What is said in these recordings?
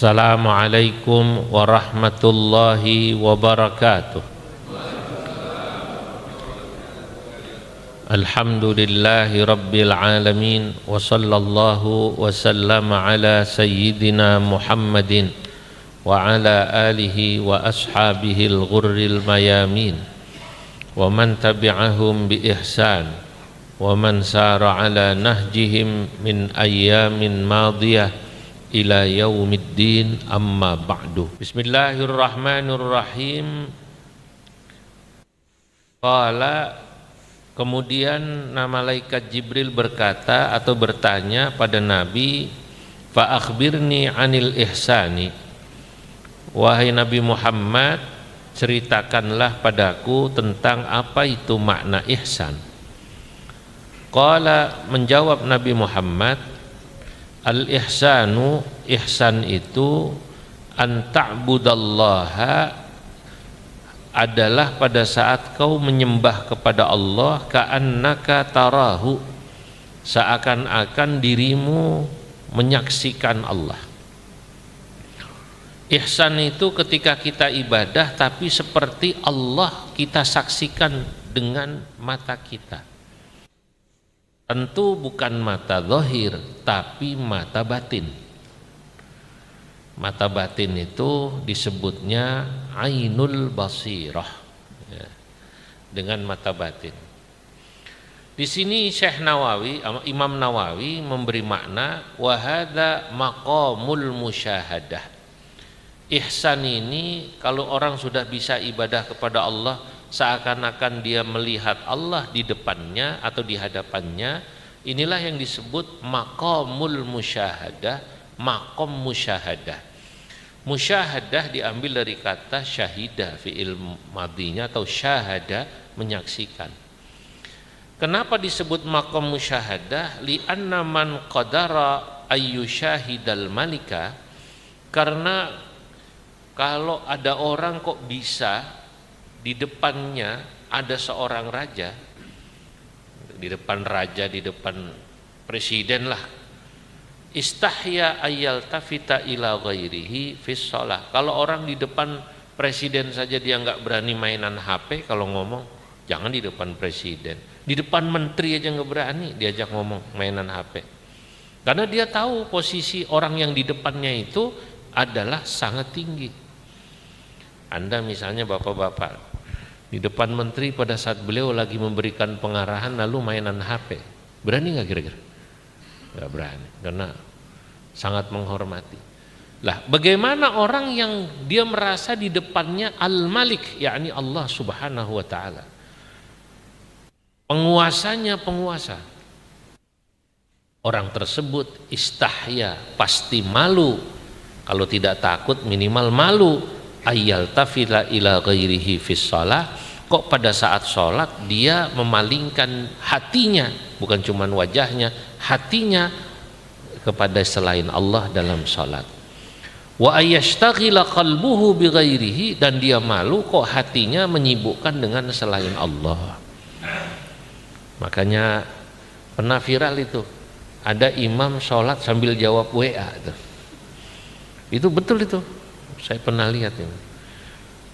Assalamualaikum warahmatullahi wabarakatuh. Alhamdulillahi rabbil alamin. Wa sallallahu wa sallama ala sayyidina Muhammadin wa ala alihi wa ashabihi al-ghurril mayamin wa man tabi'ahum bi ihsan wa man sara ala nahjihim min ayyamin madiyah ila yaumiddin, amma ba'du. Bismillahirrahmanirrahim. Qala, kemudian malaikat Jibril berkata atau bertanya pada Nabi, fa akhbirni anil ihsani, wahai Nabi Muhammad, ceritakanlah padaku tentang apa itu makna ihsan. Qala, menjawab Nabi Muhammad, al-ihsanu, ihsan itu an ta'budallaha, adalah pada saat kau menyembah kepada Allah ka'annaka tarahu, seakan-akan dirimu menyaksikan Allah. Ihsan itu ketika kita ibadah tapi seperti Allah kita saksikan dengan mata kita. Tentu bukan mata zahir, tapi mata batin. Mata batin itu disebutnya ainul basirah, ya, dengan mata batin. Di sini Syekh Nawawi, Imam Nawawi memberi makna wa hadza maqamul musyahadah. Ihsan ini kalau orang sudah bisa ibadah kepada Allah seakan-akan dia melihat Allah di depannya atau di hadapannya, inilah yang disebut maqamul musyahadah, maqam musyahadah. Musyahadah diambil dari kata syahida, fi'il madinya, atau syahada, menyaksikan. Kenapa disebut maqam musyahadah? Li'anna man qadara ayyusyahidal malika, karena kalau ada orang kok bisa di depannya ada seorang raja, di depan raja, di depan presiden lah, istahya ayyal tafita ila ghairihi fis shalah. Kalau orang di depan presiden saja dia nggak berani mainan HP kalau ngomong, jangan di depan presiden. Di depan menteri aja nggak berani diajak ngomong mainan HP, karena dia tahu posisi orang yang di depannya itu adalah sangat tinggi. Anda misalnya bapak-bapak di depan menteri pada saat beliau lagi memberikan pengarahan lalu mainan HP, berani nggak kira-kira? Nggak berani, karena sangat menghormati. Lah, bagaimana orang yang dia merasa di depannya Al-Malik, yakni Allah Subhanahu wa taala, penguasanya penguasa. Orang tersebut istahya, pasti malu. Kalau tidak takut minimal malu. Ayyal tafila ila ghairihi fis shalah, kok pada saat sholat dia memalingkan hatinya, bukan cuma wajahnya, hatinya kepada selain Allah dalam sholat. Wa ayyashtaghila qalbuhu bi ghairihi, dan dia malu kok hatinya menyibukkan dengan selain Allah. Makanya pernah viral itu, ada imam sholat sambil jawab WA itu betul itu. Saya pernah lihat ini.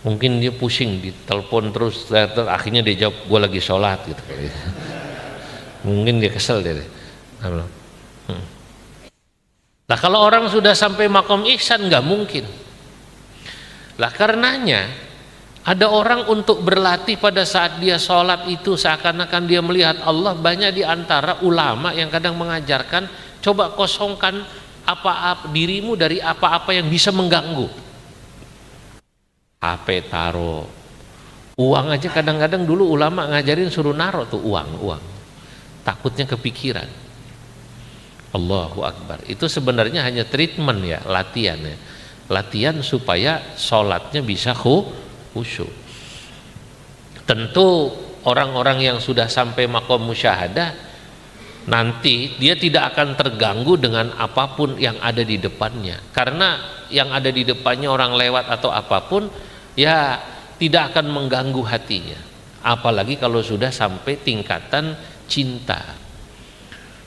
Mungkin dia pusing, ditelepon terus, akhirnya dia jawab, gue lagi sholat gitu. Mungkin dia kesel deh. Nah, kalau orang sudah sampai makom ihsan nggak mungkin. Lah karenanya ada orang untuk berlatih pada saat dia sholat itu seakan-akan dia melihat Allah. Banyak di antara ulama yang kadang mengajarkan, coba kosongkan apa-apa dirimu dari apa-apa yang bisa mengganggu. HP taruh, uang aja kadang-kadang dulu ulama ngajarin suruh naruh tuh uang, takutnya kepikiran. Allahu Akbar. Itu sebenarnya hanya treatment ya, latihan ya, latihan supaya sholatnya bisa khusyuk. Tentu orang-orang yang sudah sampai maqam musyahadah nanti dia tidak akan terganggu dengan apapun yang ada di depannya, karena yang ada di depannya orang lewat atau apapun ya tidak akan mengganggu hatinya, apalagi kalau sudah sampai tingkatan cinta.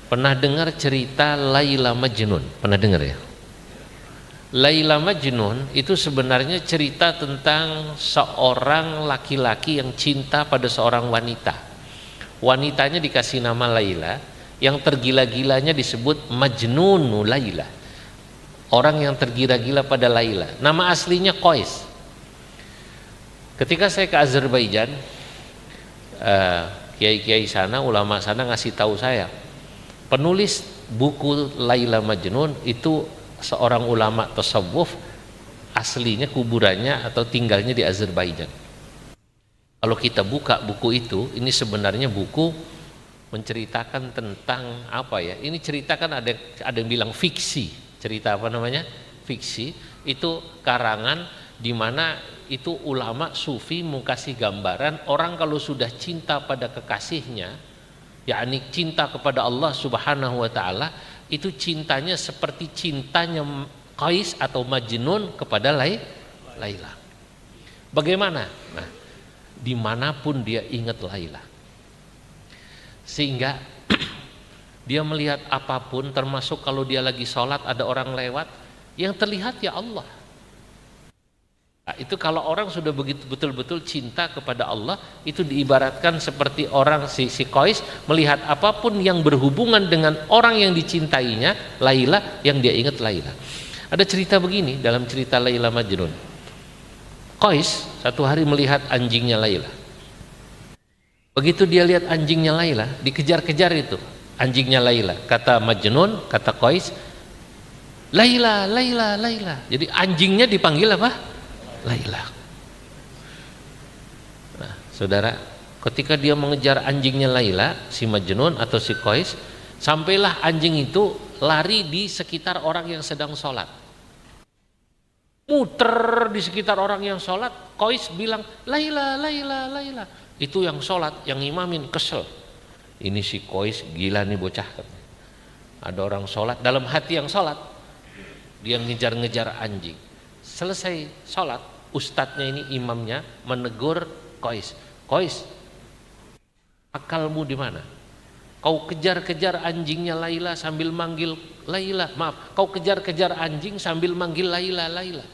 Pernah dengar cerita Laila Majnun? Pernah dengar ya? Laila Majnun itu sebenarnya cerita tentang seorang laki-laki yang cinta pada seorang wanita. Wanitanya dikasih nama Laila, yang tergila-gilanya disebut Majnunu Laila. Orang yang tergila-gila pada Laila. Nama aslinya Qais. Ketika saya ke Azerbaijan, kiai-kiai sana, ulama sana ngasih tahu saya, penulis buku Laila Majnun itu seorang ulama tasawuf, aslinya kuburannya atau tinggalnya di Azerbaijan. Kalau kita buka buku itu, ini sebenarnya buku menceritakan tentang apa ya? Ini ceritakan ada yang bilang fiksi, cerita apa namanya? Fiksi. Itu karangan di mana itu ulama sufi mau kasih gambaran orang kalau sudah cinta pada kekasihnya, yakni cinta kepada Allah Subhanahu wa taala, itu cintanya seperti cintanya Qais atau Majnun kepada Laila. Bagaimana? Nah, dimanapun dia ingat Laila, sehingga dia melihat apapun, termasuk kalau dia lagi sholat ada orang lewat, yang terlihat ya Allah. Nah, itu kalau orang sudah begitu betul-betul cinta kepada Allah, itu diibaratkan seperti orang si Qais melihat apapun yang berhubungan dengan orang yang dicintainya, Laila, yang dia ingat Laila. Ada cerita begini dalam cerita Laila Majnun. Qais satu hari melihat anjingnya Laila. Begitu dia lihat anjingnya Laila, dikejar-kejar itu anjingnya Laila. Kata Majnun, kata Qais, Laila, Laila, Laila. Jadi anjingnya dipanggil apa? Laila. Nah, saudara, ketika dia mengejar anjingnya Laila, si Majnun atau si Qais, sampailah anjing itu lari di sekitar orang yang sedang sholat. Muter di sekitar orang yang sholat. Qais bilang, Laila, Laila, Laila. Itu yang sholat, yang imamin kesel. Ini si Qais gila nih bocah. Ada orang sholat, dalam hati yang sholat, dia ngejar-ngejar anjing. Selesai sholat, ustadznya ini, imamnya menegur Qais. Qais, akalmu di mana? Kau kejar-kejar anjingnya Laila sambil manggil Laila. Maaf, kau kejar-kejar anjing sambil manggil Laila, Laila.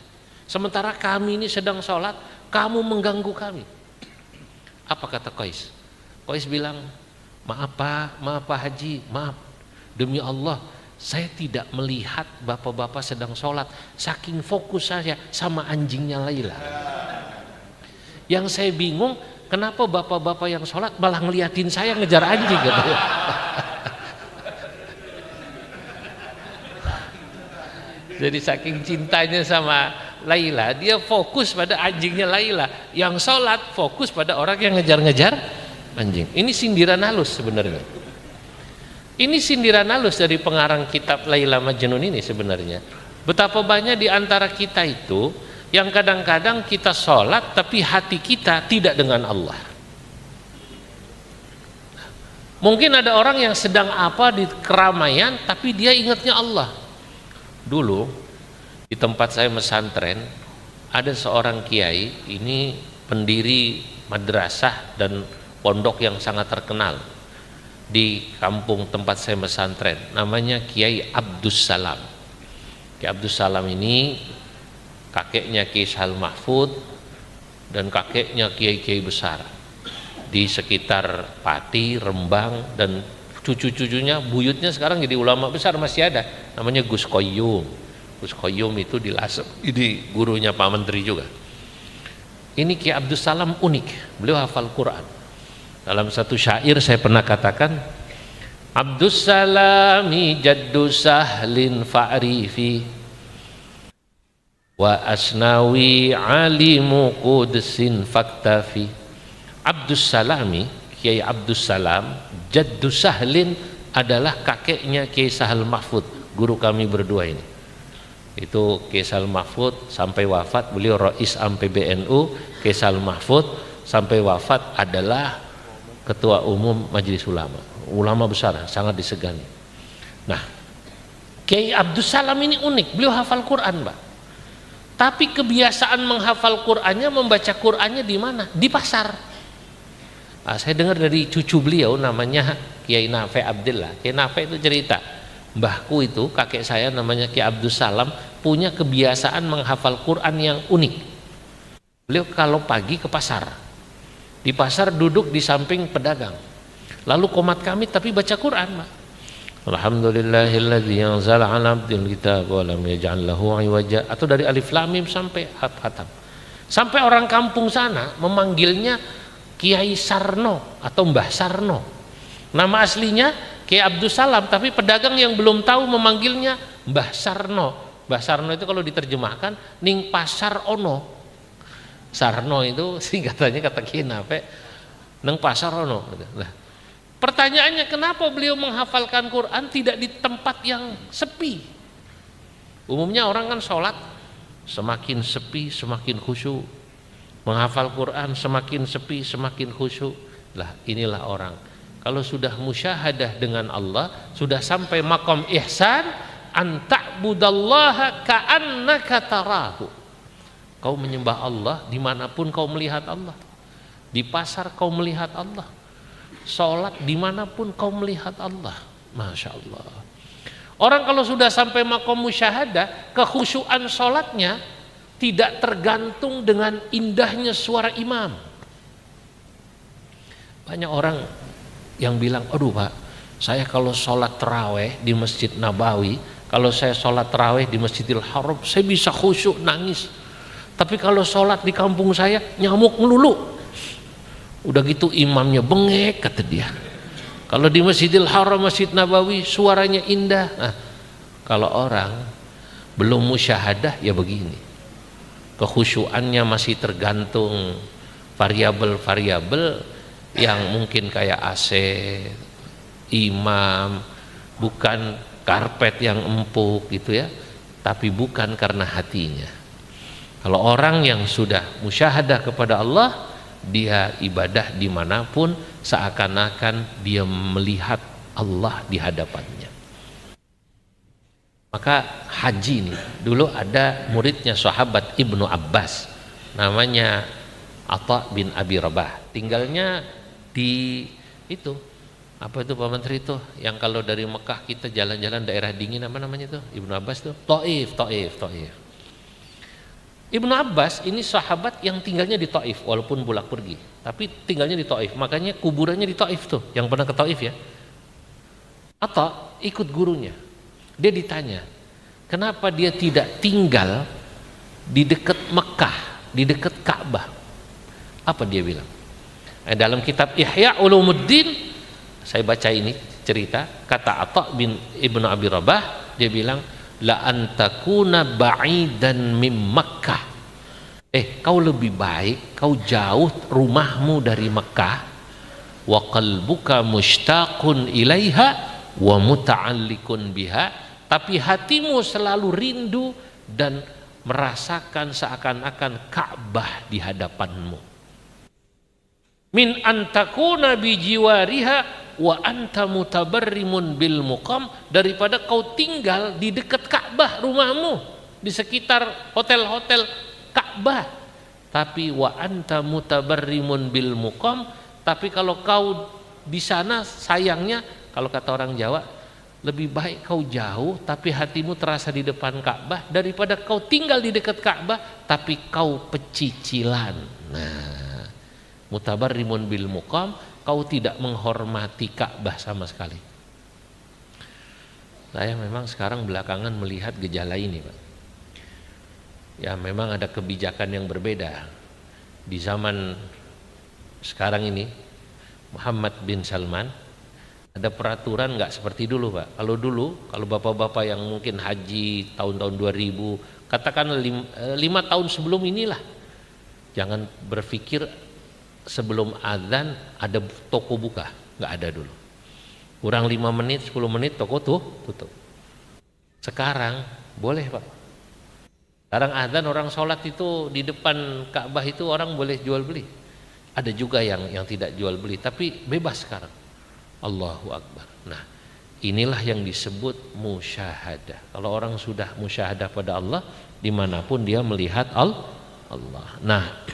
Sementara kami ini sedang sholat, kamu mengganggu kami. Apa kata Qais? Qais bilang, maaf Pak Haji, maaf. Demi Allah, saya tidak melihat bapak-bapak sedang sholat, saking fokus saya sama anjingnya Laila. Yang saya bingung, kenapa bapak-bapak yang sholat malah ngeliatin saya ngejar anjing gitu. Jadi saking cintanya sama Laila, dia fokus pada anjingnya Laila. Yang sholat fokus pada orang yang ngejar-ngejar anjing. Ini sindiran halus sebenarnya. Ini sindiran halus dari pengarang kitab Laila Majnun ini sebenarnya. Betapa banyak di antara kita itu yang kadang-kadang kita sholat tapi hati kita tidak dengan Allah. Mungkin ada orang yang sedang apa di keramaian tapi dia ingatnya Allah. Dulu di tempat saya pesantren ada seorang kiai, ini pendiri madrasah dan pondok yang sangat terkenal di kampung tempat saya pesantren, namanya Kiai Abdus Salam. Kiai Abdus Salam ini kakeknya Kiai Sahal Mahfud dan kakeknya kiai-kiai besar di sekitar Pati, Rembang, dan cucu-cucunya, buyutnya sekarang jadi ulama besar masih ada, namanya Gus Qayyum. Gus Qayyum itu di Lasem, ini gurunya Pak Menteri juga. Ini Kiai Abdus Salam unik, beliau hafal Quran. Dalam satu syair saya pernah katakan, Abdus Salami jaddu sahlin fa'rifi wa asnawi alimu qudsin faktafi. Abdus Salami, Kiai Abdus Salam, jaddu sahlin adalah kakeknya Kiai Sahal Mahfud, guru kami berdua ini. Itu Kiai Sahal Mahfud sampai wafat, beliau Rais Am PBNU. Kiai Sahal Mahfud sampai wafat adalah Ketua Umum Majelis Ulama, ulama besar, sangat disegani. Nah, Kiai Abdus Salam ini unik, beliau hafal Quran, Pak. Tapi kebiasaan menghafal Qurannya, membaca Qurannya di mana? Di pasar. Nah, saya dengar dari cucu beliau namanya Kiai Nafe Abdillah. Kiai Nafe itu cerita, Mbahku itu, kakek saya namanya Ki Abdus Salam, punya kebiasaan menghafal Quran yang unik. Beliau kalau pagi ke pasar, di pasar duduk di samping pedagang, lalu komat kami tapi baca Quran, Pak. Alhamdulillahilladzi anzala 'ala 'abdil kitab wa lam yaj'al lahu 'iwaja, atau dari alif lam mim sampai khatam. Sampai orang kampung sana memanggilnya Kiai Sarno atau Mbah Sarno. Nama aslinya Kiai Abdus Salam, tapi pedagang yang belum tahu memanggilnya Mbah Sarno. Mbah Sarno itu kalau diterjemahkan ning pasar ono. Sarno itu singkatannya kata kinape neng pasar ono. Nah, pertanyaannya kenapa beliau menghafalkan Quran tidak di tempat yang sepi? Umumnya orang kan sholat semakin sepi semakin khusyuk, menghafal Quran semakin sepi semakin khusyuk. Lah inilah orang kalau sudah musyahadah dengan Allah, sudah sampai maqam ihsan, an ta'budallaha ka'annaka tarahu. Kau menyembah Allah dimanapun kau melihat Allah. Di pasar kau melihat Allah, sholat dimanapun kau melihat Allah. Masya Allah. Orang kalau sudah sampai maqam musyahadah, kekhusyuan sholatnya tidak tergantung dengan indahnya suara imam. Banyak orang yang bilang, aduh Pak, saya kalau sholat terawih di Masjid Nabawi, kalau saya sholat terawih di Masjidil Haram, saya bisa khusyuk nangis. Tapi kalau sholat di kampung saya nyamuk melulu. Udah gitu imamnya bengek kata dia. Kalau di Masjidil Haram, Masjid Nabawi suaranya indah. Nah, kalau orang belum musyahadah ya begini. Kekhusyuannya masih tergantung variabel-variabel yang mungkin kayak AC, imam, bukan karpet yang empuk gitu ya, tapi bukan karena hatinya. Kalau orang yang sudah musyahadah kepada Allah, dia ibadah dimanapun seakan-akan dia melihat Allah di hadapannya. Maka haji ini dulu ada muridnya sahabat Ibnu Abbas, namanya Atha bin Abi Rabah, tinggalnya di itu apa itu Pak Menteri itu yang kalau dari Mekah kita jalan-jalan daerah dingin, apa namanya itu Ibnu Abbas tuh, Taif. Ibnu Abbas ini sahabat yang tinggalnya di Taif, walaupun bolak pergi, tapi tinggalnya di Taif, makanya kuburannya di Taif tuh, yang pernah ke Taif ya. Atau ikut gurunya, dia ditanya, kenapa dia tidak tinggal di dekat Mekah, di dekat Ka'bah? Apa dia bilang? Dalam kitab Ihya Ulumuddin, saya baca ini cerita, kata Atha bin Ibnu Abi Rabah, dia bilang, la antakuna ba'idan mim Makkah. Kau lebih baik kau jauh rumahmu dari Mekah, wa qalbuka mushtaqun ilaiha wa muta'alliqun biha, tapi hatimu selalu rindu dan merasakan seakan-akan Ka'bah di hadapanmu. Min antakuna bijiwariha wa anta mutabarrimun bil muqam, daripada kau tinggal di dekat Ka'bah rumahmu, di sekitar hotel-hotel Ka'bah, tapi wa anta mutabarrimun bil muqam, tapi kalau kau di sana sayangnya, kalau kata orang Jawa, lebih baik kau jauh tapi hatimu terasa di depan Ka'bah daripada kau tinggal di dekat Ka'bah tapi kau pecicilan. Nah, mutabarrimun bil muqam, kau tidak menghormati Ka'bah sama sekali. Saya memang sekarang belakangan melihat gejala ini, Pak. Ya memang ada kebijakan yang berbeda di zaman sekarang ini. Muhammad bin Salman ada peraturan nggak seperti dulu, Pak. Kalau dulu, kalau bapak-bapak yang mungkin haji tahun-tahun 2000, katakan 5 tahun sebelum inilah, jangan berpikir sebelum azan ada toko buka, nggak ada dulu. Kurang 5 menit 10 menit toko tutup. Sekarang boleh, Pak. Sekarang azan orang sholat itu di depan Ka'bah itu orang boleh jual beli. Ada juga yang tidak jual beli, tapi bebas sekarang. Allahu Akbar. Nah, inilah yang disebut musyahadah. Kalau orang sudah musyahadah pada Allah, dimanapun dia melihat Allah. Nah,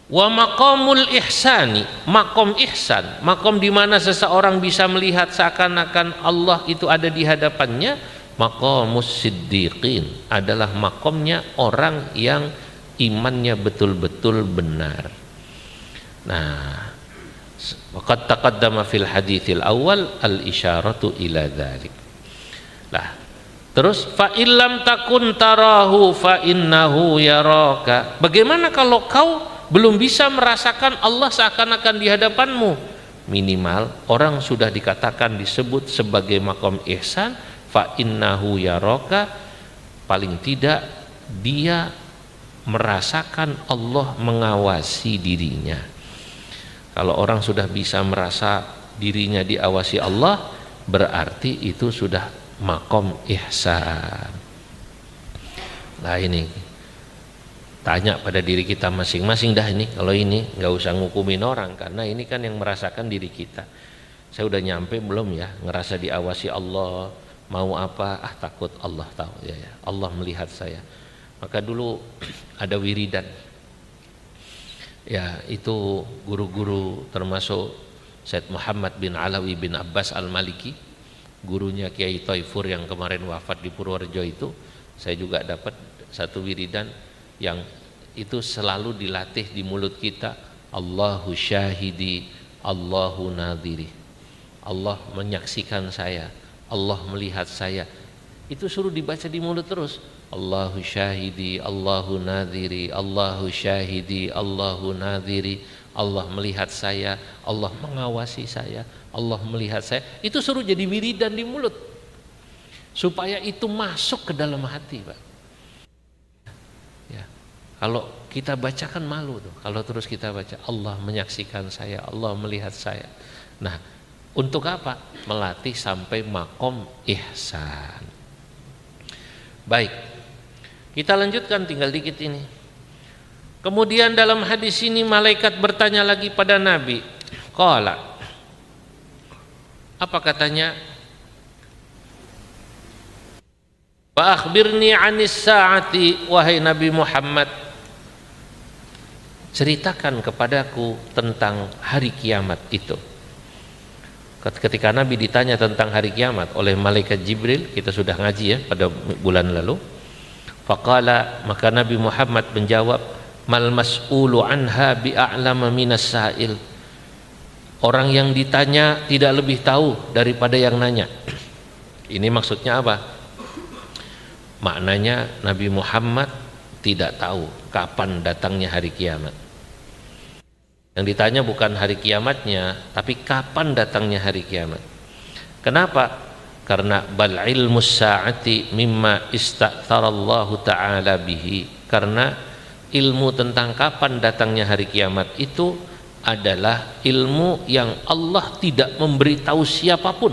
Wa maqamul ihsani, makom ihsan, makom di mana seseorang bisa melihat seakan-akan Allah itu ada di hadapannya. Maqamus siddiqin adalah makomnya orang yang imannya betul-betul benar. Nah, waqad taqaddama fil haditsil awal al isyaratu ila dzalik. Lah, terus fa illam takun tarahu fa innahu yaraka. Bagaimana kalau kau belum bisa merasakan Allah seakan-akan di hadapanmu? Minimal orang sudah dikatakan disebut sebagai makom ihsan, fa innahu yaraka, paling tidak dia merasakan Allah mengawasi dirinya. Kalau orang sudah bisa merasa dirinya diawasi Allah, berarti itu sudah makom ihsan. Nah ini tanya pada diri kita masing-masing dah ini. Kalau ini nggak usah ngukumin orang, karena ini kan yang merasakan diri kita. Saya udah nyampe belum ya ngerasa diawasi Allah, mau apa takut Allah tahu ya, Allah melihat saya. Maka dulu ada wiridan ya, itu guru-guru termasuk Syed Muhammad bin Alawi bin Abbas Al-Maliki, gurunya Kiai Taifur yang kemarin wafat di Purworejo itu. Saya juga dapat satu wiridan yang itu selalu dilatih di mulut kita, Allahu syahidi, Allahu nadhiri. Allah menyaksikan saya, Allah melihat saya. Itu suruh dibaca di mulut terus. Allahu syahidi, Allahu nadhiri, Allahu syahidi, Allahu nadhiri. Allah melihat saya, Allah mengawasi saya, Allah melihat saya. Itu suruh jadi wiridan di mulut, supaya itu masuk ke dalam hati, Pak. Ya. Kalau kita bacakan malu tuh, kalau terus kita baca Allah menyaksikan saya, Allah melihat saya. Nah, untuk apa? Melatih sampai makom ihsan. Baik, kita lanjutkan, tinggal dikit ini. Kemudian dalam hadis ini malaikat bertanya lagi pada Nabi. Qala, apa katanya? Wa akhbirni 'anis sa'ati, wahai Nabi Muhammad, ceritakan kepadaku tentang hari kiamat itu. Ketika Nabi ditanya tentang hari kiamat oleh malaikat Jibril, kita sudah ngaji ya pada bulan lalu. Faqala, maka Nabi Muhammad menjawab, mal mas'ulu anha bi'a'lama minas sa'il. Orang yang ditanya tidak lebih tahu daripada yang nanya. Ini maksudnya apa? Maknanya Nabi Muhammad tidak tahu kapan datangnya hari kiamat. Yang ditanya bukan hari kiamatnya, tapi kapan datangnya hari kiamat. Kenapa? Karena bal ilmus sa'ati mimma ista'tharallahu ta'ala bihi. Karena ilmu tentang kapan datangnya hari kiamat itu adalah ilmu yang Allah tidak memberitahu siapapun,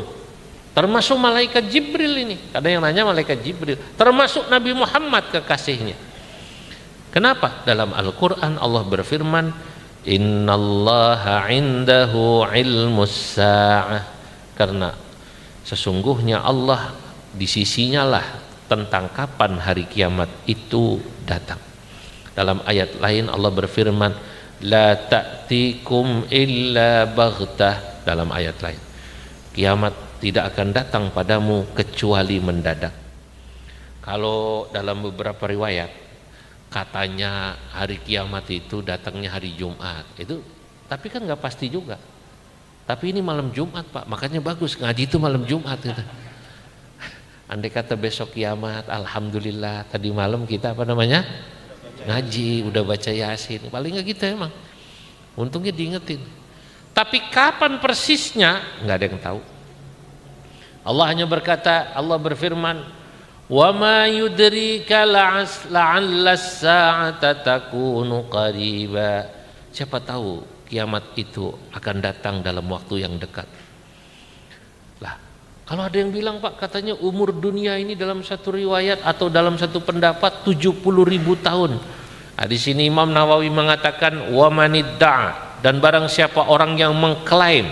termasuk malaikat Jibril ini. Ada yang nanya malaikat Jibril, termasuk Nabi Muhammad kekasihnya. Kenapa? Dalam Al-Quran Allah berfirman, innallaha indahu ilmus sa'ah. Karena sesungguhnya Allah di sisinya lah tentang kapan hari kiamat itu datang. Dalam ayat lain Allah berfirman, la ta'tikum illa baghtah. Dalam ayat lain, kiamat tidak akan datang padamu kecuali mendadak. Kalau dalam beberapa riwayat katanya hari kiamat itu datangnya hari Jumat, itu tapi kan nggak pasti juga. Tapi ini malam Jumat, Pak, makanya bagus ngaji itu malam Jumat gitu. Andai kata besok kiamat, alhamdulillah tadi malam kita apa namanya ngaji, udah baca Yasin, paling nggak gitu emang. Untungnya diingetin. Tapi kapan persisnya nggak ada yang tahu. Allah hanya berkata, Allah berfirman, wa ma yudrika la'alla as-sa'ata takunu qariba. Siapa tahu kiamat itu akan datang dalam waktu yang dekat. Lah, kalau ada yang bilang, Pak, katanya umur dunia ini dalam satu riwayat atau dalam satu pendapat 70.000 tahun. Nah, di sini Imam Nawawi mengatakan wa manidda, dan barang siapa orang yang mengklaim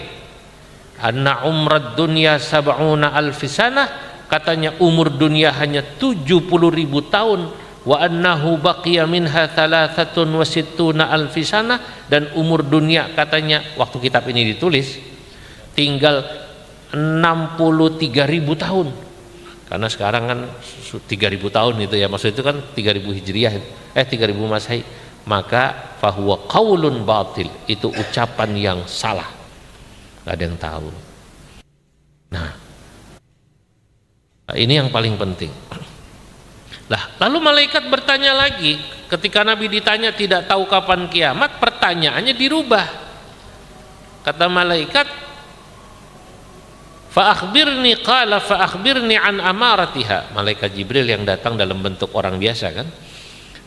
anna umrad dunya sab'una alfi sanah, katanya umur dunia hanya 70.000 tahun, wa annahu baqiya minha 63 alfi sanah, dan umur dunia katanya waktu kitab ini ditulis tinggal 63.000 tahun. Karena sekarang kan 3.000 tahun itu ya, maksud itu kan 3.000 Hijriah, 3.000 Masehi. Maka fahuwa qaulun batil, itu ucapan yang salah, nggak ada yang tahu. Nah, ini yang paling penting. Lah, lalu malaikat bertanya lagi, ketika Nabi ditanya tidak tahu kapan kiamat, pertanyaannya dirubah. Kata malaikat, fa akhbirni, qala fa akhbirni an amaratiha. Malaikat Jibril yang datang dalam bentuk orang biasa kan.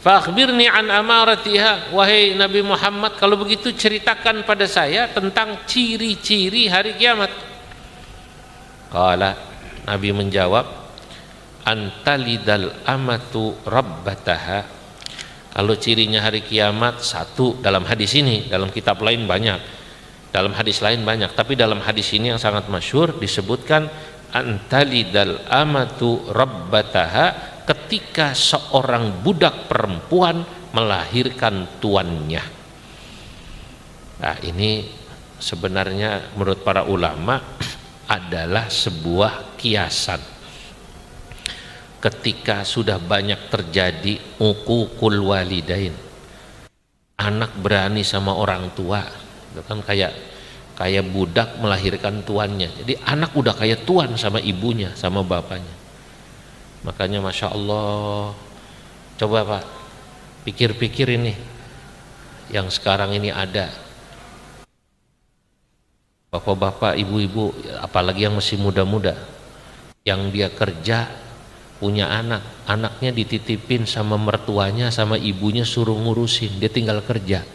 Fa akhbirni an amaratiha, wahai Nabi Muhammad, kalau begitu ceritakan pada saya tentang ciri-ciri hari kiamat. Qala, Nabi menjawab, antalidal amatu rabbataha. Kalau cirinya hari kiamat, satu dalam hadis ini, dalam kitab lain banyak, dalam hadis lain banyak, tapi dalam hadis ini yang sangat masyhur disebutkan antalidal amatu rabbataha, ketika seorang budak perempuan melahirkan tuannya. Nah, ini sebenarnya menurut para ulama adalah sebuah kiasan. Ketika sudah banyak terjadi uququl walidain, anak berani sama orang tua, itu kan kayak budak melahirkan tuannya. Jadi anak udah kayak tuan sama ibunya, sama bapaknya. Makanya Masya Allah, coba Pak pikir-pikir ini yang sekarang ini ada, bapak-bapak, ibu-ibu, apalagi yang masih muda-muda, yang dia kerja, punya anak, anaknya dititipin sama mertuanya, sama ibunya, suruh ngurusin, dia tinggal kerja.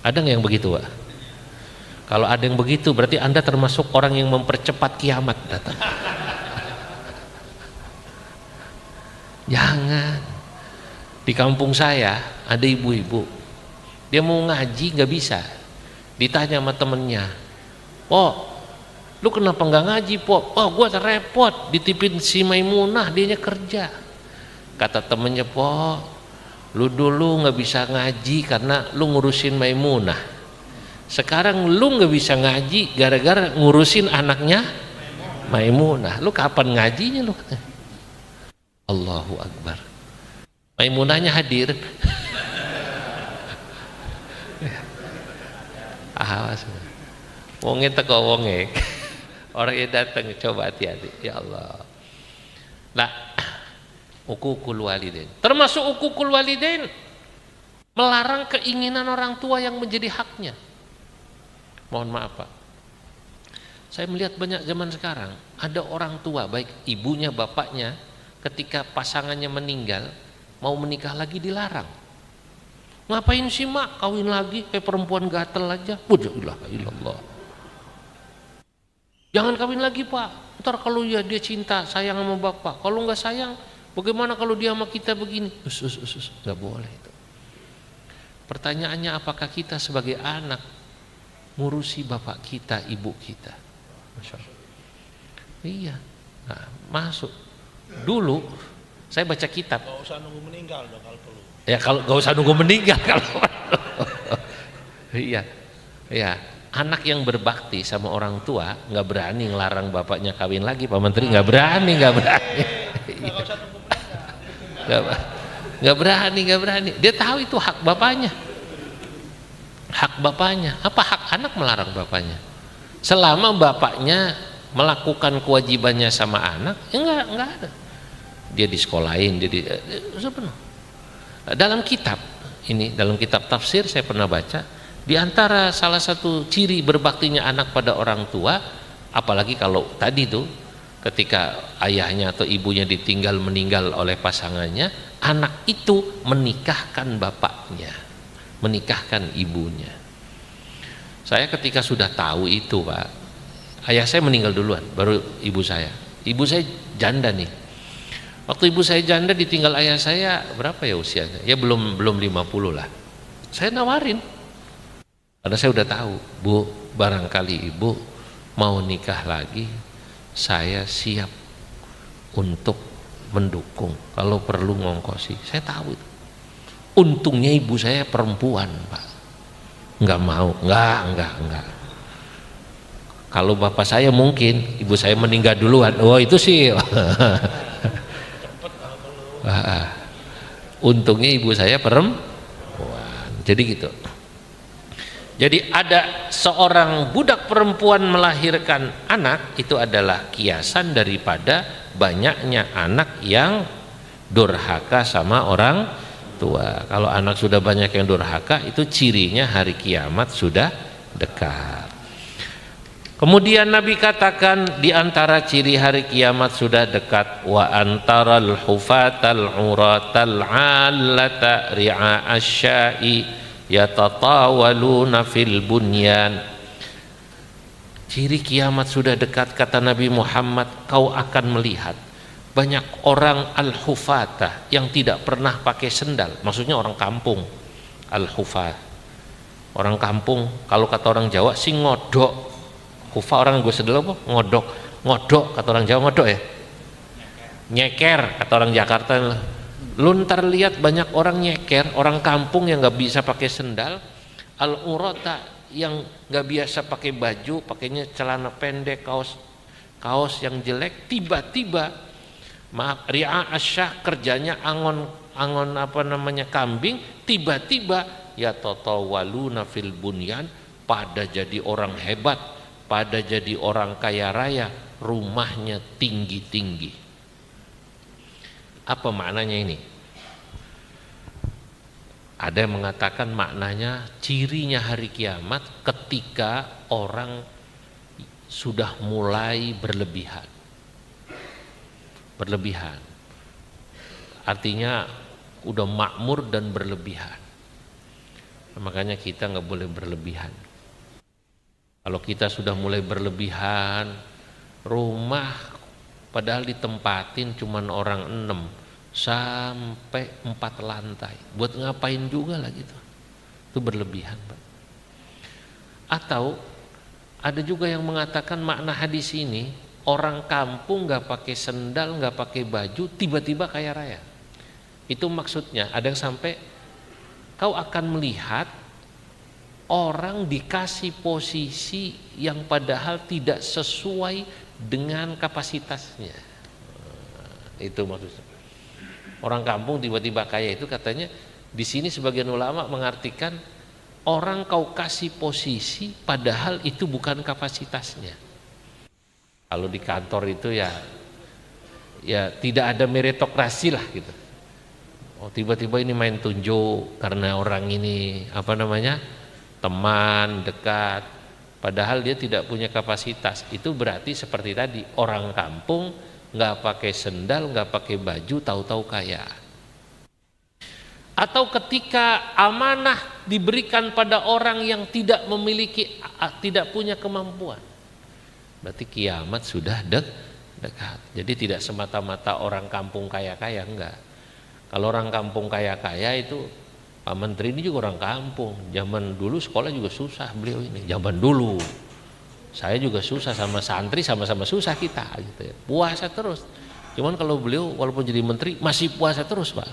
Ada nggak yang begitu Pak? Kalau ada yang begitu berarti Anda termasuk orang yang mempercepat kiamat datang. Jangan. Di kampung saya ada ibu-ibu, dia mau ngaji nggak bisa, ditanya sama temennya, "Po, lu kenapa nggak ngaji, Po?" "Oh, gua repot, ditipin si Maimunah, dianya kerja." Kata temennya, "Po, lu dulu nggak bisa ngaji karena lu ngurusin Maimunah. Sekarang lu nggak bisa ngaji gara-gara ngurusin anaknya Maimunah. Lu kapan ngajinya lu?" Allahu Akbar. Maimunahnya hadir. Awas. Wonge teko wonge. Orang yang datang coba hati-hati. Ya Allah. Nah, uququl walidain. Termasuk uququl walidain, melarang keinginan orang tua yang menjadi haknya. Mohon maaf Pak, saya melihat banyak zaman sekarang ada orang tua, baik ibunya bapaknya, ketika pasangannya meninggal mau menikah lagi dilarang. Ngapain sih mak kawin lagi kayak perempuan gatel aja? Wajah ilallah. Jangan kawin lagi Pak, ntar kalau ya dia cinta sayang sama bapak, kalau nggak sayang bagaimana kalau dia sama kita begini? Nggak boleh itu. Pertanyaannya, apakah kita sebagai anak ngurusi bapak kita, ibu kita? Masya Allah. Iya. Nah, masuk. Dulu saya baca kitab. Gak usah nunggu meninggal dong kalau perlu. Ya kalau gak usah nunggu meninggal kalau. Iya, iya. Anak yang berbakti sama orang tua nggak berani ngelarang bapaknya kawin lagi, Pak Menteri, nggak berani. Nggak berani. Dia tahu itu hak bapaknya. Hak bapaknya. Apa hak anak melarang bapaknya? Selama bapaknya melakukan kewajibannya sama anak, ya nggak ada. Dia disekolahin, dalam kitab ini, dalam kitab tafsir saya pernah baca, di antara salah satu ciri berbaktinya anak pada orang tua, apalagi kalau tadi tuh ketika ayahnya atau ibunya ditinggal meninggal oleh pasangannya, anak itu menikahkan bapaknya, menikahkan ibunya. Saya ketika sudah tahu itu Pak, ayah saya meninggal duluan, baru ibu saya. Ibu saya janda nih. Waktu ibu saya janda ditinggal ayah saya, berapa ya usianya? Ya belum 50 lah. Saya nawarin, karena saya udah tahu, Bu, barangkali ibu mau nikah lagi, saya siap untuk mendukung, kalau perlu ngongkosi. Saya tahu itu. Untungnya ibu saya perempuan, Pak. Nggak mau, nggak. Kalau bapak saya mungkin, ibu saya meninggal duluan. Oh itu sih. Untungnya ibu saya perempuan. Jadi gitu. Jadi ada seorang budak perempuan melahirkan anak, itu adalah kiasan daripada banyaknya anak yang durhaka sama orang tua. Kalau anak sudah banyak yang durhaka, itu cirinya hari kiamat sudah dekat. Kemudian Nabi katakan di antara ciri hari kiamat sudah dekat, wa antaral hufatal uratal 'allata ri'a asya'i yatatawaluna fil bunyan. Ciri kiamat sudah dekat, kata Nabi Muhammad, kau akan melihat banyak orang al-hufata yang tidak pernah pakai sendal. Maksudnya orang kampung. Al-hufat, orang kampung, kalau kata orang Jawa sih ngodok. Hufa orang gue sendal apa? Ngodok kata orang Jawa, ngodok ya, nyeker kata orang Jakarta. Lu ntar lihat banyak orang nyeker, orang kampung yang nggak bisa pakai sendal, al-urata yang nggak biasa pakai baju, pakainya celana pendek, kaos yang jelek, tiba-tiba maaf ri'a asyah, kerjanya angon apa namanya kambing, tiba-tiba ya tatawaluna fil bunyan, pada jadi orang hebat, pada jadi orang kaya raya, rumahnya tinggi-tinggi. Apa maknanya ini? Ada yang mengatakan maknanya cirinya hari kiamat ketika orang sudah mulai berlebihan. Artinya udah makmur dan berlebihan. Makanya kita nggak boleh berlebihan. Kalau kita sudah mulai berlebihan, rumah padahal ditempatin cuman orang 6 sampai 4 lantai, buat ngapain juga lah gitu. Itu berlebihan, Pak. Atau ada juga yang mengatakan makna hadis ini, orang kampung nggak pakai sendal, nggak pakai baju, tiba-tiba kaya raya. Itu maksudnya. Ada yang sampai kau akan melihat orang dikasih posisi yang padahal tidak sesuai dengan kapasitasnya. Itu maksudnya. Orang kampung tiba-tiba kaya itu katanya di sini sebagian ulama mengartikan orang kau kasih posisi padahal itu bukan kapasitasnya. Kalau di kantor itu ya tidak ada meritokrasi lah gitu. Oh tiba-tiba ini main tunjuk karena orang ini apa namanya teman dekat, padahal dia tidak punya kapasitas. Itu berarti seperti tadi, orang kampung nggak pakai sendal, nggak pakai baju, tahu-tahu kaya. Atau ketika amanah diberikan pada orang yang tidak punya kemampuan, berarti kiamat sudah dekat. Jadi tidak semata-mata orang kampung kaya-kaya, enggak. Kalau orang kampung kaya-kaya itu, Pak Menteri ini juga orang kampung. Zaman dulu sekolah juga susah beliau ini. Zaman dulu saya juga susah, sama santri sama-sama susah kita gitu ya. Puasa terus. Cuman kalau beliau walaupun jadi menteri masih puasa terus, Pak.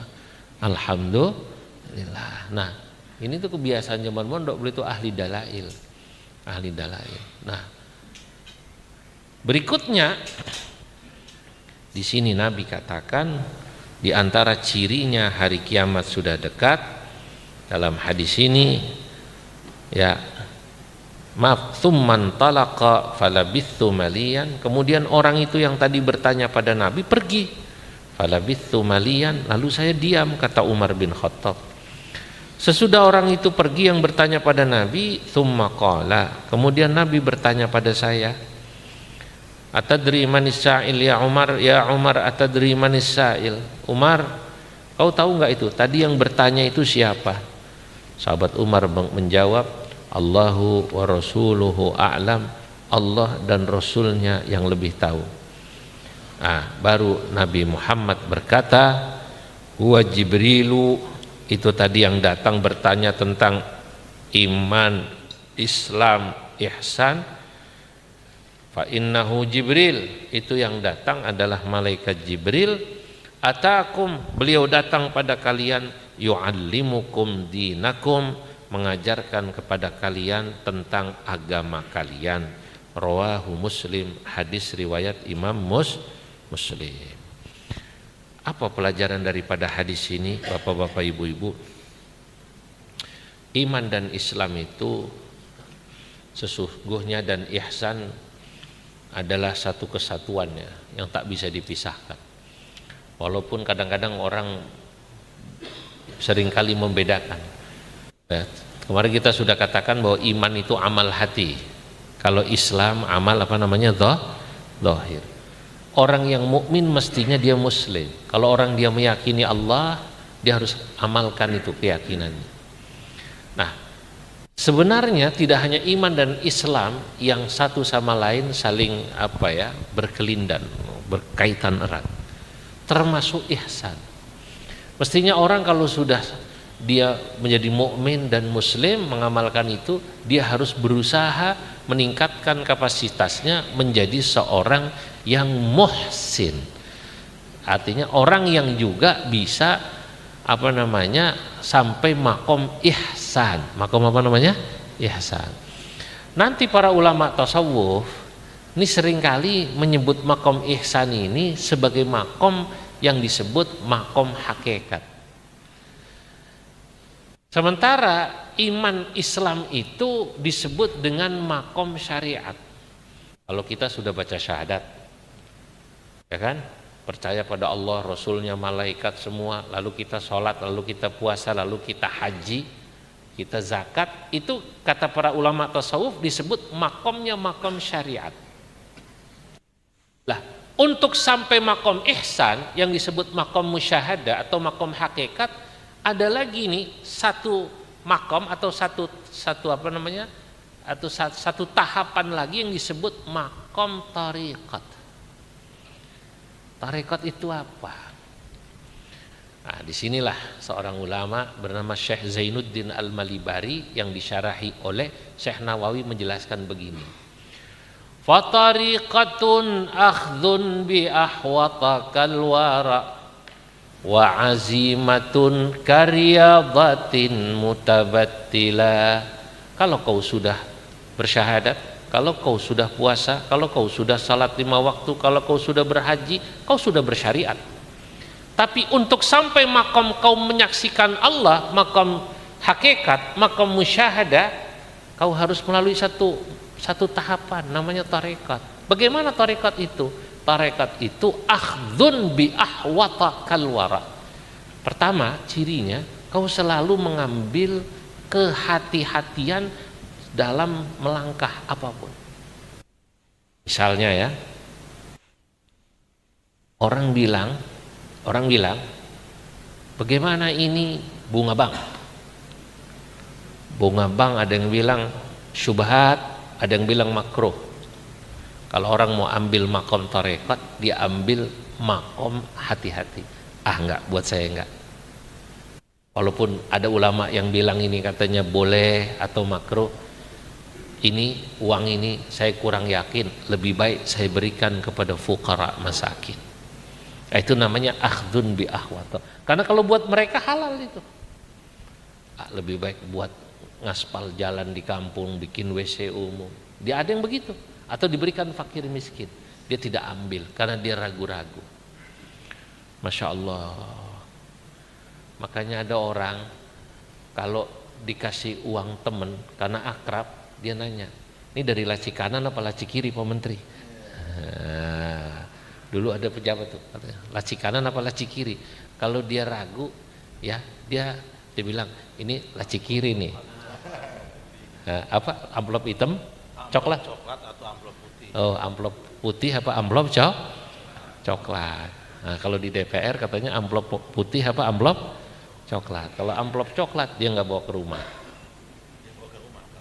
Alhamdulillah. Nah, ini tuh kebiasaan zaman mondok, beliau itu ahli dalail. Nah, berikutnya di sini Nabi katakan di antara cirinya hari kiamat sudah dekat. Dalam hadis ini ya tsumman talaqa falabithu maliyan, kemudian orang itu yang tadi bertanya pada Nabi pergi, falabithu maliyan, lalu saya diam, kata Umar bin Khattab. Sesudah orang itu pergi yang bertanya pada Nabi, tsumma qala, kemudian Nabi bertanya pada saya, atadri manis sa'il ya Umar, ya Umar atadri manis sa'il, Umar kau tahu enggak itu tadi yang bertanya itu siapa? Sahabat Umar menjawab, Allahu wa rasuluhu a'lam, Allah dan Rasulnya yang lebih tahu. Baru Nabi Muhammad berkata, huwa Jibrilu, itu tadi yang datang bertanya tentang iman, Islam, ihsan, fa innahu Jibril, itu yang datang adalah malaikat Jibril, Atakum, beliau datang pada kalian, yu'allimukum dinakum, mengajarkan kepada kalian tentang agama kalian. Rawahu Muslim, hadis riwayat Imam Muslim. Apa pelajaran daripada hadis ini, Bapak-bapak, Ibu-ibu? Iman dan Islam itu sesungguhnya, dan ihsan adalah satu kesatuannya yang tak bisa dipisahkan. Walaupun kadang-kadang orang seringkali membedakan. Kemarin kita sudah katakan bahwa iman itu amal hati. Kalau Islam amal zahir. Orang yang mukmin mestinya dia muslim. Kalau orang dia meyakini Allah, dia harus amalkan itu keyakinannya. Nah, sebenarnya tidak hanya iman dan Islam yang satu sama lain saling berkelindan, berkaitan erat. Termasuk ihsan. Mestinya orang kalau sudah dia menjadi mukmin dan muslim, mengamalkan itu, dia harus berusaha meningkatkan kapasitasnya menjadi seorang yang muhsin. Artinya orang yang juga bisa sampai makom ihsan. Makom ihsan. Nanti para ulama tasawuf ini seringkali menyebut makom ihsan ini sebagai makom yang disebut makom hakikat. Sementara iman Islam itu disebut dengan makom syariat. Kalau kita sudah baca syahadat, ya kan, percaya pada Allah, Rasulnya, malaikat semua, lalu kita sholat, lalu kita puasa, lalu kita haji, kita zakat, itu kata para ulama tasawuf disebut makomnya makom syariat. Lah, untuk sampai makom ihsan yang disebut makom musyahadah atau makom hakikat, ada lagi nih satu makom atau satu tahapan lagi yang disebut makom tariqat. Tariqat itu apa? Nah, disinilah seorang ulama bernama Syekh Zainuddin Al-Malibari yang disyarahi oleh Syekh Nawawi menjelaskan begini. Fatariqatun akhdhun bi ahwatakal wara wa azimatun karyadatin mutabattila. Kalau kau sudah bersyahadat, kalau kau sudah puasa, kalau kau sudah salat 5 waktu, kalau kau sudah berhaji, kau sudah bersyariat. Tapi untuk sampai makom kau menyaksikan Allah, makom hakikat, makom musyahadah, kau harus melalui satu tahapan namanya tarekat. Bagaimana tarekat itu? Tarekat itu akhdun bi ahwata kalwara. Pertama, cirinya kau selalu mengambil kehati-hatian dalam melangkah apapun. Misalnya ya, orang bilang, bagaimana ini bunga bang? Bunga bang ada yang bilang syubhat, ada yang bilang makruh. Kalau orang mau ambil makom tarekat, dia ambil makom hati-hati. Enggak, buat saya enggak. Walaupun ada ulama yang bilang ini katanya boleh atau makruh, ini uang ini saya kurang yakin, lebih baik saya berikan kepada fuqara masakin. Itu namanya akhdun bi ahwata. Karena kalau buat mereka halal itu. Lebih baik buat ngaspal jalan di kampung, bikin WC umum. Dia ada yang begitu. Atau diberikan fakir miskin, dia tidak ambil karena dia ragu-ragu. Masya Allah. Makanya ada orang kalau dikasih uang temen karena akrab, dia nanya, ini dari laci kanan apa laci kiri Pak Menteri? Dulu ada pejabat tuh, laci kanan apa laci kiri? Kalau dia ragu, ya dia bilang ini laci kiri nih. Apa amplop hitam? Coklat atau amplop putih? Oh, amplop putih apa amplop coklat. Nah, kalau di DPR katanya amplop putih apa amplop coklat. Kalau amplop coklat dia nggak bawa ke rumah.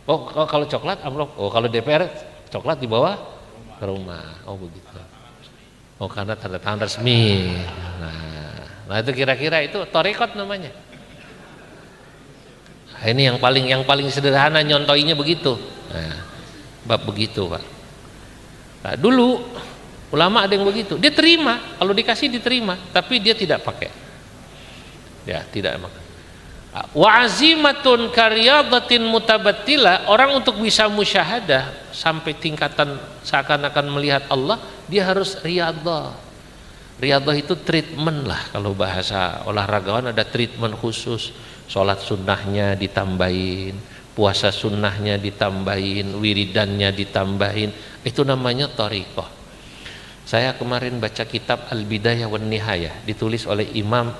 Oh, kalau coklat amplop. Oh, kalau DPR coklat dibawa ke rumah. Oh, begitu. Oh, karena tanda tangan resmi. Nah itu kira-kira itu tarekat namanya. Nah, ini yang paling sederhana nyontoinya begitu. Nah, bab begitu Pak. Nah, dulu Ulama ada yang begitu, dia terima, kalau dikasih diterima, tapi dia tidak pakai. Ya, tidak makan. Wa azimatun karyadatin mutabattila, orang untuk bisa musyahadah sampai tingkatan seakan-akan melihat Allah, dia harus riyadhah. Riyadhah itu treatment lah, kalau bahasa olahragawan ada treatment khusus. Sholat sunnahnya ditambahin, puasa sunnahnya ditambahin, wiridannya ditambahin, itu namanya thariqah. Saya kemarin baca kitab Al-Bidayah wan Nihayah, ditulis oleh Imam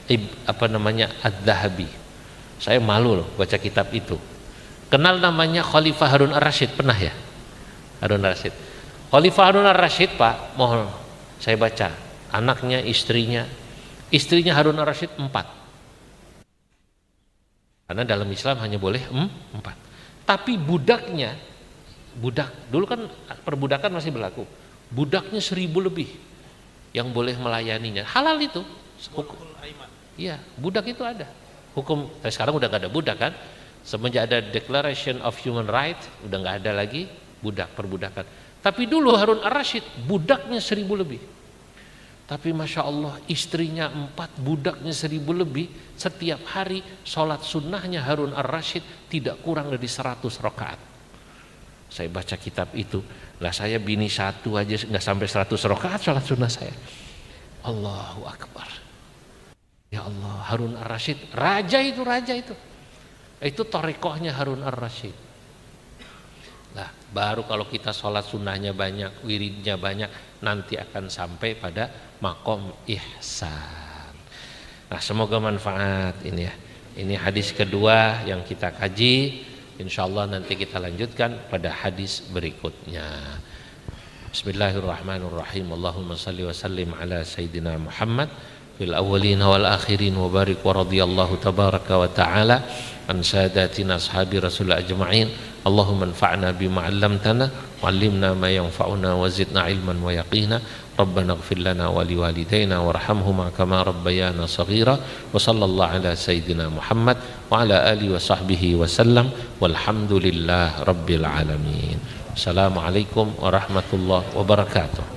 Ad-Dhahabi. Saya malu loh baca kitab itu. Kenal namanya Khalifah Harun Ar-Rasyid, pernah ya? Harun Ar-Rasyid. Khalifah Harun Ar-Rasyid, Pak, mohon saya baca. Anaknya, istrinya Harun Ar-Rasyid 4. Karena dalam Islam hanya boleh 4. Tapi budak dulu kan perbudakan masih berlaku. Budaknya 1000 lebih yang boleh melayaninya. Halal itu. Iya, budak itu ada. Hukum sekarang udah gak ada budak kan? Semenjak ada Declaration of Human Rights udah gak ada lagi budak, perbudakan. Tapi dulu Harun Ar-Rasyid budaknya 1000 lebih. Tapi Masya Allah istrinya 4, budaknya 1000 lebih. Setiap hari sholat sunnahnya Harun Ar-Rasyid tidak kurang dari 100 rakaat. Saya baca kitab itu, lah saya bini 1 aja nggak sampai 100 rakaat sholat sunnah saya. Allahu Akbar. Ya Allah, Harun Ar-Rasyid, raja itu. Itu thariqahnya Harun Ar-Rasyid. Nah, baru kalau kita sholat sunnahnya banyak, wiridnya banyak, nanti akan sampai pada maqam ihsan. Nah, semoga manfaat ini ya. Ini hadis kedua yang kita kaji. Insyaallah nanti kita lanjutkan pada hadis berikutnya. Bismillahirrahmanirrahim. Allahumma salli wa sallim ala sayyidina Muhammad fil awwalin wal akhirin wa barik wa radhiyallahu tabaraka wa ta'ala an sadatina ashabi rasul ajma'in. Allahumma anfa'na bima 'allamtana wa 'allimna ma yanfa'una wa zidna ilman wa yaqina. Rabbana ighfir lana wa liwalidayna warhamhuma kama rabbayana shaghira. Wa sallallahu ala sayyidina Muhammad wa ala alihi wa sahbihi wa sallam walhamdulillah rabbil alamin. Assalamualaikum warahmatullahi wabarakatuh.